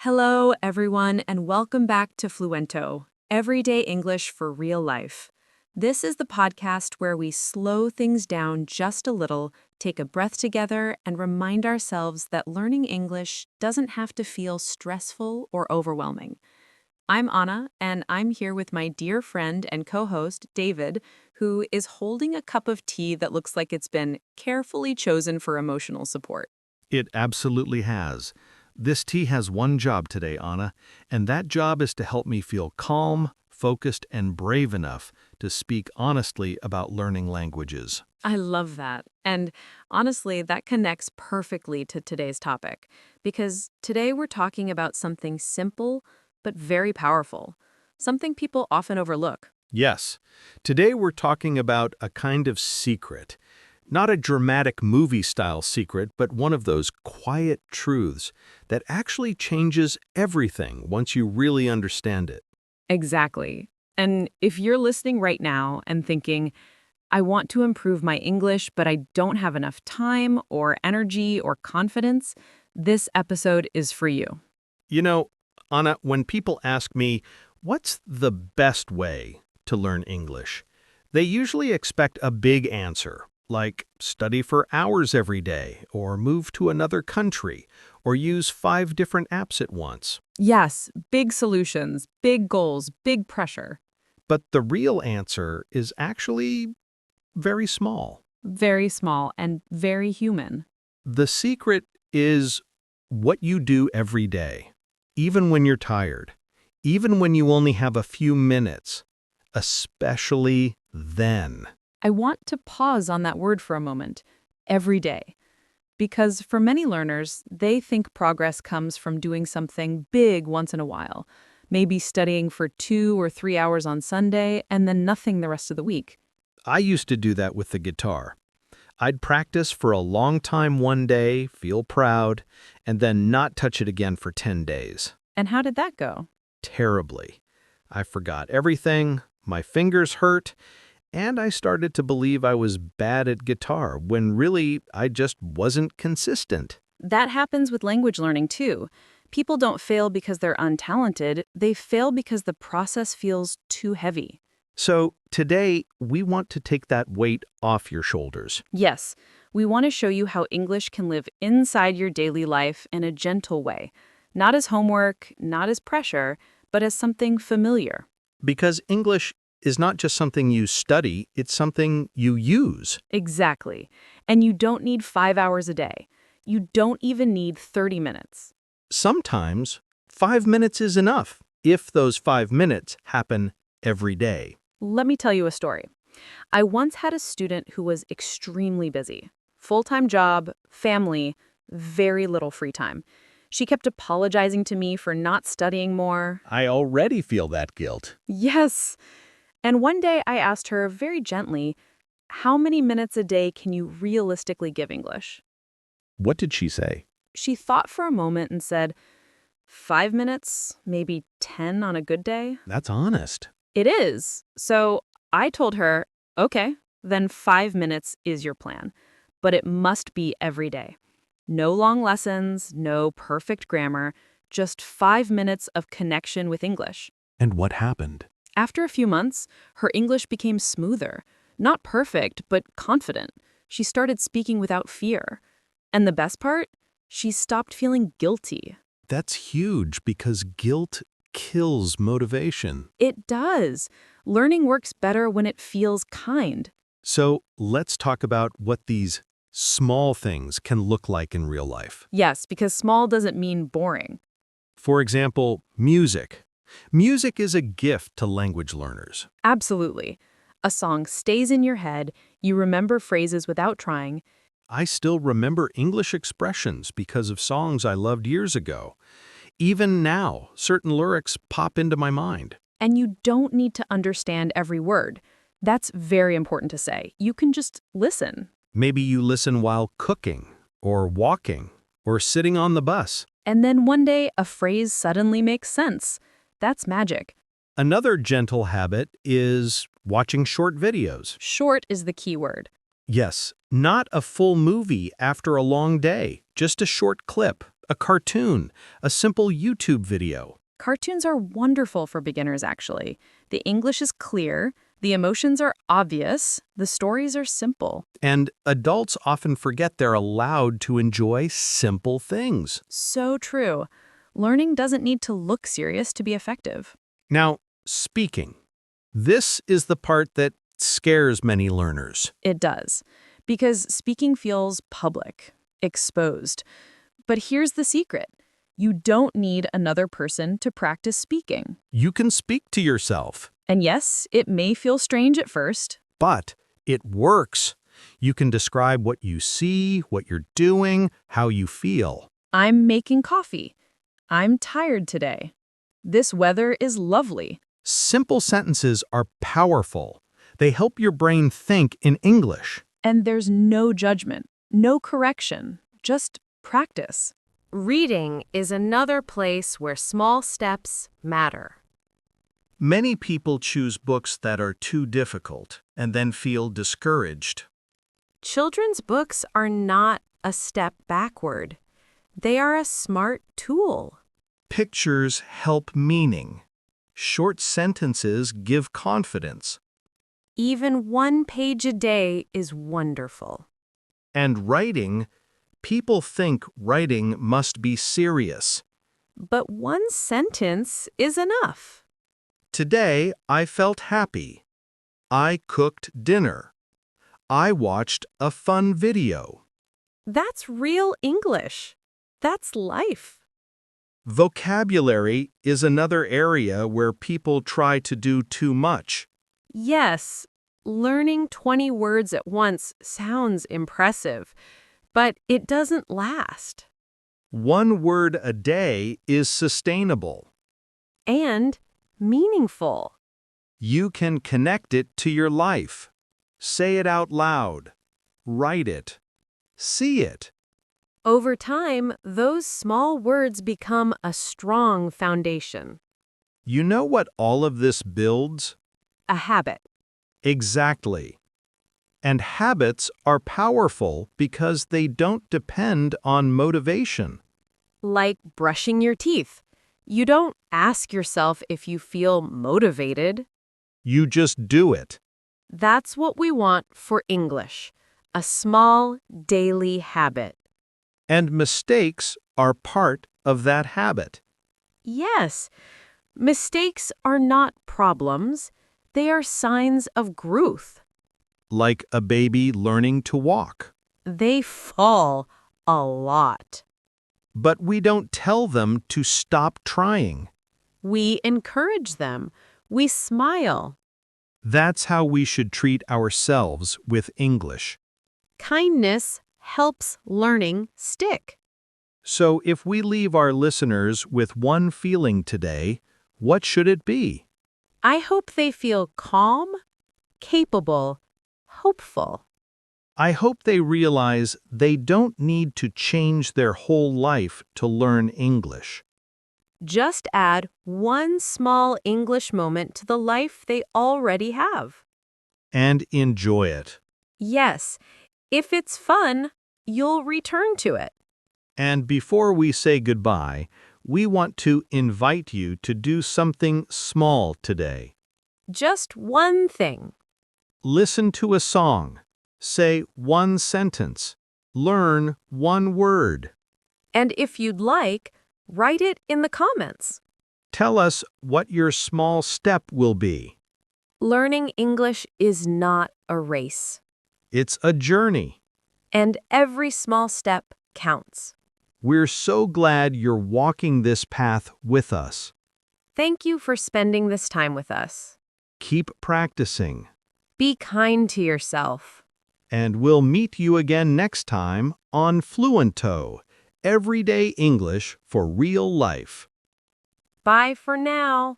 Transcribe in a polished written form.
Hello, everyone, and welcome back to Fluento, Everyday English for Real Life. This is the podcast where we slow things down just a little, take a breath together, and remind ourselves that learning English doesn't have to feel stressful or overwhelming. I'm Anna, and I'm here with my dear friend and co-host, David, who is holding a cup of tea that looks like it's been carefully chosen for emotional support. It absolutely has. This tea has one job today, Anna, and that job is to help me feel calm, focused, and brave enough to speak honestly about learning languages. I love that. And honestly, that connects perfectly to today's topic, because today we're talking about something simple but very powerful, something people often overlook. Yes, today we're talking about a kind of secret. Not a dramatic movie-style secret, but one of those quiet truths that actually changes everything once you really understand it. Exactly. And if you're listening right now and thinking, I want to improve my English, but I don't have enough time or energy or confidence, this episode is for you. You know, Anna, when people ask me, what's the best way to learn English? They usually expect a big answer, like study for hours every day, or move to another country, or use 5 different apps at once. Yes, big solutions, big goals, big pressure. But the real answer is actually very small. Very small and very human. The secret is what you do every day, even when you're tired, even when you only have a few minutes, especially then. I want to pause on that word for a moment, every day. Because for many learners, they think progress comes from doing something big once in a while, maybe studying for 2 or 3 hours on Sunday and then nothing the rest of the week. I used to do that with the guitar. I'd practice for a long time one day, feel proud, and then not touch it again for 10 days. And how did that go? Terribly. I forgot everything, my fingers hurt, and I started to believe I was bad at guitar when really I just wasn't consistent. That happens with language learning too. People don't fail because they're untalented, they fail because the process feels too heavy. So today, we want to take that weight off your shoulders. Yes, we want to show you how English can live inside your daily life in a gentle way, not as homework, not as pressure, but as something familiar. Because English is not just something you study, it's something you use. Exactly. And you don't need 5 hours a day. You don't even need 30 minutes. Sometimes 5 minutes is enough, if those 5 minutes happen every day. Let me tell you a story. I once had a student who was extremely busy. Full-time job, family, very little free time. She kept apologizing to me for not studying more. I already feel that guilt. Yes. And one day I asked her very gently, how many minutes a day can you realistically give English? What did she say? She thought for a moment and said, 5 minutes, maybe 10 on a good day. That's honest. It is. So I told her, okay, then 5 minutes is your plan, but it must be every day. No long lessons, no perfect grammar, just 5 minutes of connection with English. And what happened? After a few months, her English became smoother. Not perfect, but confident. She started speaking without fear. And the best part? She stopped feeling guilty. That's huge because guilt kills motivation. It does. Learning works better when it feels kind. So let's talk about what these small things can look like in real life. Yes, because small doesn't mean boring. For example, music. Music is a gift to language learners. Absolutely. A song stays in your head, you remember phrases without trying. I still remember English expressions because of songs I loved years ago. Even now, certain lyrics pop into my mind. And you don't need to understand every word. That's very important to say. You can just listen. Maybe you listen while cooking, or walking, or sitting on the bus. And then one day, a phrase suddenly makes sense. That's magic. Another gentle habit is watching short videos. Short is the key word. Yes, not a full movie after a long day, just a short clip, a cartoon, a simple YouTube video. Cartoons are wonderful for beginners, actually. The English is clear, the emotions are obvious, the stories are simple. And adults often forget they're allowed to enjoy simple things. So true. Learning doesn't need to look serious to be effective. Now, speaking. This is the part that scares many learners. It does, because speaking feels public, exposed. But here's the secret. You don't need another person to practice speaking. You can speak to yourself, And yes, it may feel strange at first. but it works. You can describe what you see, what you're doing, how you feel. I'm making coffee. I'm tired today. This weather is lovely. Simple sentences are powerful. They help your brain think in English. And there's no judgment, no correction, just practice. Reading is another place where small steps matter. Many people choose books that are too difficult and then feel discouraged. Children's books are not a step backward. They are a smart tool. Pictures help meaning. Short sentences give confidence. Even 1 page a day is wonderful. And writing, people think writing must be serious. But 1 sentence is enough. Today, I felt happy. I cooked dinner. I watched a fun video. That's real English. That's life. Vocabulary is another area where people try to do too much. Yes, learning 20 words at once sounds impressive, but it doesn't last. 1 word a day is sustainable. And meaningful. You can connect it to your life. Say it out loud. Write it. See it. Over time, those small words become a strong foundation. You know what all of this builds? A habit. Exactly. And habits are powerful because they don't depend on motivation. Like brushing your teeth. You don't ask yourself if you feel motivated. You just do it. That's what we want for English. A small, daily habit. And mistakes are part of that habit. Yes, mistakes are not problems. They are signs of growth. Like a baby learning to walk. They fall a lot. But we don't tell them to stop trying. We encourage them. We smile. That's how we should treat ourselves with English. Kindness helps learning stick. So if we leave our listeners with one feeling today, what should it be? I hope they feel calm, capable, hopeful. I hope they realize they don't need to change their whole life to learn English. Just add 1 small English moment to the life they already have. And enjoy it. Yes, if it's fun, you'll return to it. And before we say goodbye, we want to invite you to do something small today. Just 1 thing. Listen to a song. Say 1 sentence. Learn 1 word. And if you'd like, write it in the comments. Tell us what your small step will be. Learning English is not a race. It's a journey. And every small step counts. We're so glad you're walking this path with us. Thank you for spending this time with us. Keep practicing. Be kind to yourself. And we'll meet you again next time on Fluento, Everyday English for Real Life. Bye for now.